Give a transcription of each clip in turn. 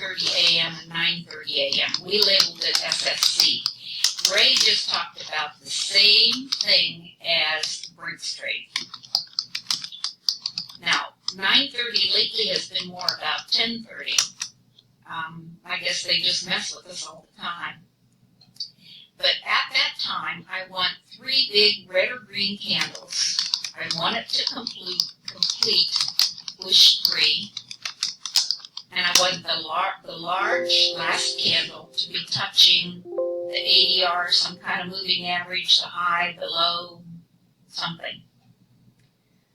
8:30 a.m. and 9:30 a.m. We labeled it SSC. Ray just talked about the same thing as Brinks trade. Now, 9:30 lately has been more about 10:30. I guess they just mess with us all the time. But at that time, I want 3 big red or green candles. I want it to complete push 3. And I want the large last candle to be touching the ADR, some kind of moving average, the high, the low, something.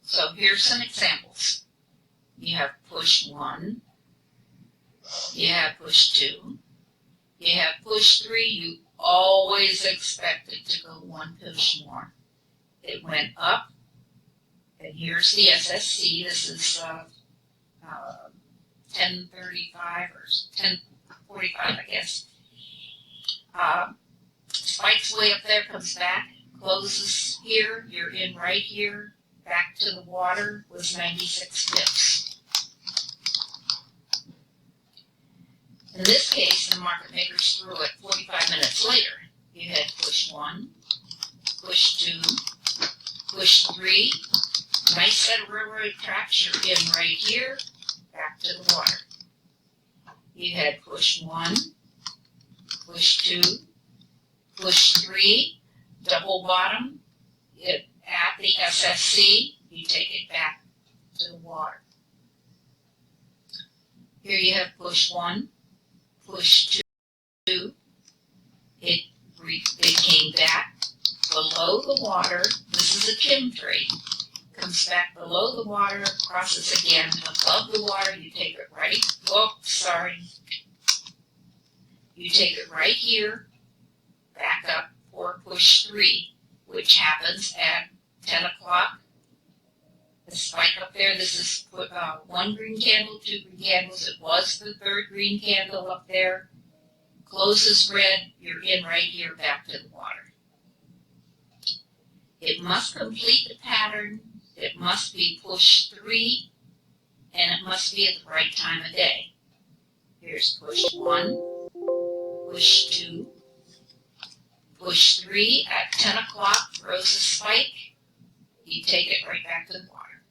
So here's some examples. You have push 1. You have push 2. You have push 3. You always expect it to go 1 push more. It went up, and here's the SSC. This is 1035 or 1045, I guess. Spikes way up there, comes back, closes here. You're in right here. Back to the water was 96 pips. In this case, the market makers threw it 45 minutes later. You had push 1, push 2, push 3. Nice set of railroad tracks. You're in right here. Back to the water. You had push 1, push 2, push 3, double bottom. At the SSC, you take it back to the water. Here you have push 1, push 2. It came back below the water. This is a Kim trade. Comes back below the water, crosses again above the water. You take it right. You take it right here, back up for push 3, which happens at 10 o'clock. The spike up there, this is 1 green candle, 2 green candles. It was the 3rd green candle up there. Closes red, you're in right here, back to the water. It must complete the pattern. It must be push 3, and it must be at the right time of day. Here's push 1, push 2, push 3 at 10 o'clock, throws a spike. You take it right back to the water.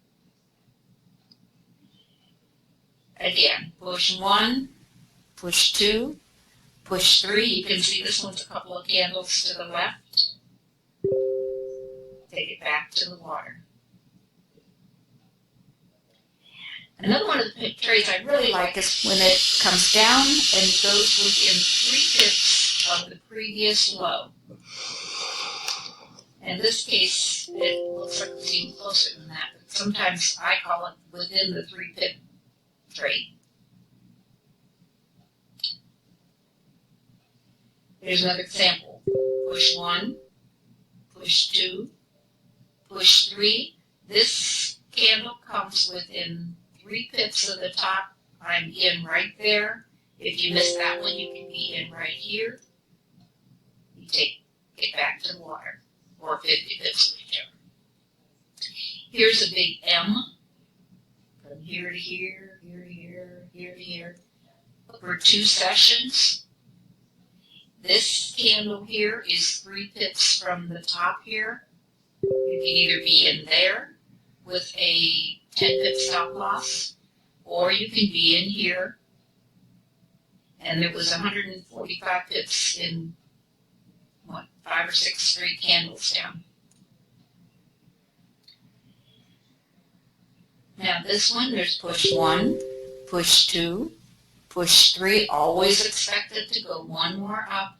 Again, push 1, push 2, push 3. You can see this one's a couple of candles to the left. Take it back to the water. Another one of the trades I really like is when it comes down and goes within 3 pips of the previous low. In this case, it looks like it's even closer than that, but sometimes I call it within the 3 pip trade. Here's another example. Push 1, push 2, push 3. This candle comes within 3 pips of the top. I'm in right there. If you miss that one, you can be in right here. You take it back to the water, or 50 pips, whichever. Here's a big M. From here to here, here to here, here to here. For 2 sessions. This candle here is 3 pips from the top here. You can either be in there with a 10 pip stop loss, or you can be in here, and there was 145 pips in 5 or 6 straight candles down. Now this one, there's push 1, push 2, push 3, always expected to go 1 more up.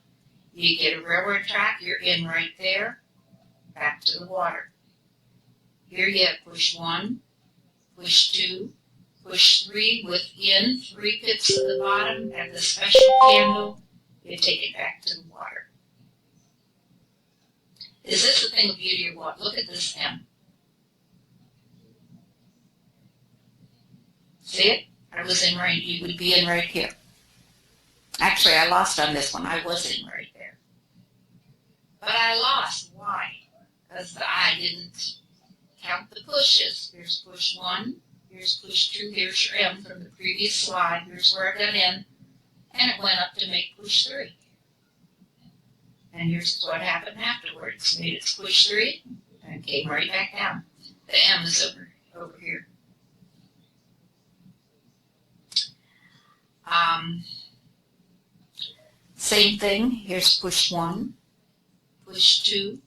You get a railroad track, you're in right there, back to the water. Here you have push 1, push 2, push 3 within 3 pips of the bottom. At the special candle, you take it back to the water. Is this a thing of beauty or what? Look at this M. See it? I was in right, you would be in right here. Actually, I lost on this one. I was in right there. But I lost. Why? Because I didn't count the pushes. Here's push 1. Here's push 2. Here's your M from the previous slide. Here's where I got in. and it went up to make push 3. And here's what happened afterwards. Made its push 3 and came right back down. The M is over here. Same thing. Here's push 1, push 2,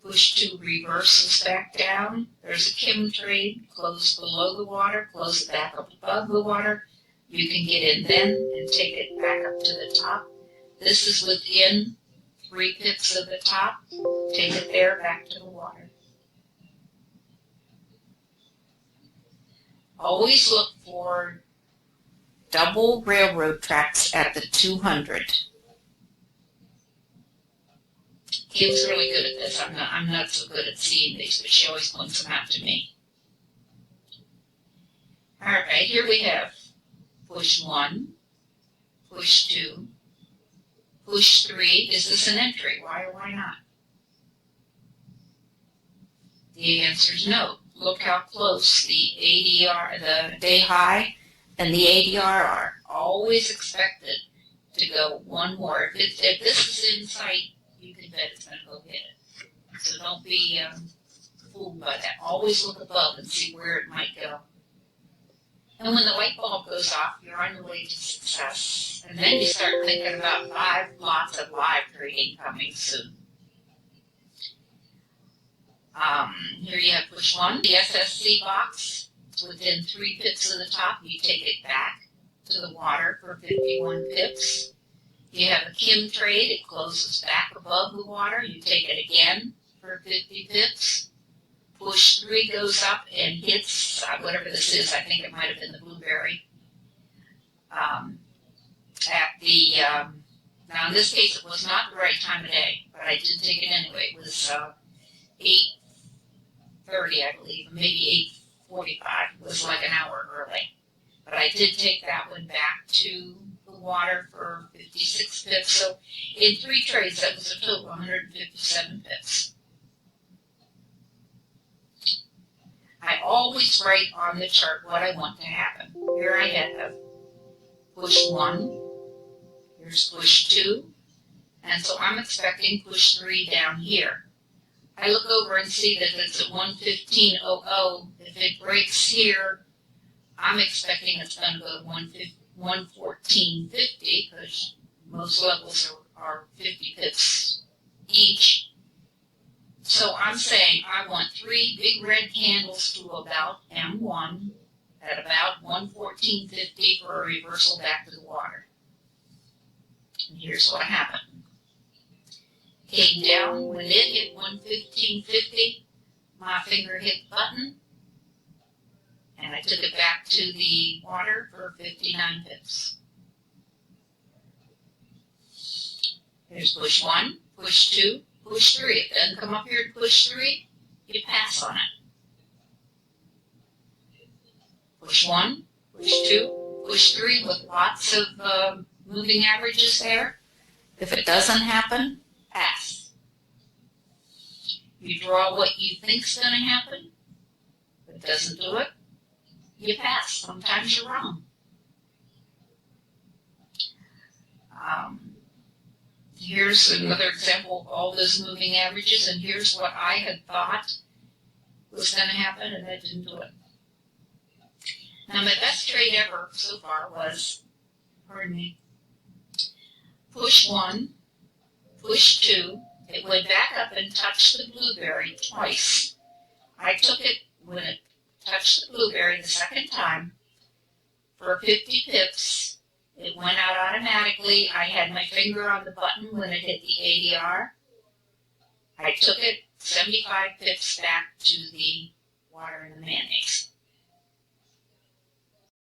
push 2 reverses back down. There's a Kim trade. Close below the water, close it back up above the water. You can get in then and take it back up to the top. This is within 3 pips of the top. Take it there back to the water. Always look for double railroad tracks at the 200. Kim's really good at this. I'm not so good at seeing these, but she always points them out to me. All right, here we have push 1, push 2, push 3. Is this an entry? Why or why not? The answer is no. Look how close the ADR, the day high, and the ADR are. Always expected to go one more. If this is in sight, you can bet it's going to go hit it. So don't be fooled by that. Always look above and see where it might go. And when the white bulb goes off, you're on your way to success. And then you start thinking about 5 lots of live trading coming soon. Here you have push 1, the SSC box. It's within 3 pips of the top. You take it back to the water for 51 pips. You have a Kim trade. It closes back above the water. You take it again for 50 pips. Push 3 goes up and hits whatever this is. I think it might have been the blueberry. Now in this case, it was not the right time of day, but I did take it anyway. It was 8:30, I believe, maybe 8:45. It was like an hour early. But I did take that one back to the water for 56 pips. So in 3 trades, that was a total of 157 pips. I always write on the chart what I want to happen. Here I have push 1, here's push 2, and so I'm expecting push 3 down here. I look over and see that it's at 115.00. If it breaks here, I'm expecting it's going to go to 114.50 because most levels are 50 pips each. So I'm saying I want 3 big red candles to about M1 at about 114.50 for a reversal back to the water. And here's what happened. Came down, when it hit 115.50, my finger hit the button, and I took it back to the water for 59 pips. Here's push 1, push 2, push 3. If it doesn't come up here to push 3, you pass on it. Push 1, push 2, push 3 with lots of moving averages there. If it doesn't happen, pass. You draw what you think's going to happen. If it doesn't do it, you pass. Sometimes you're wrong. Here's another example of all those moving averages, and here's what I had thought was going to happen, and that didn't do it. Now, my best trade ever so far was, push 1, push 2. It went back up and touched the blueberry twice. I took it when it touched the blueberry the second time for 50 pips. It went out automatically. I had my finger on the button when it hit the ADR. I took it 75 pips back to the water and the mayonnaise.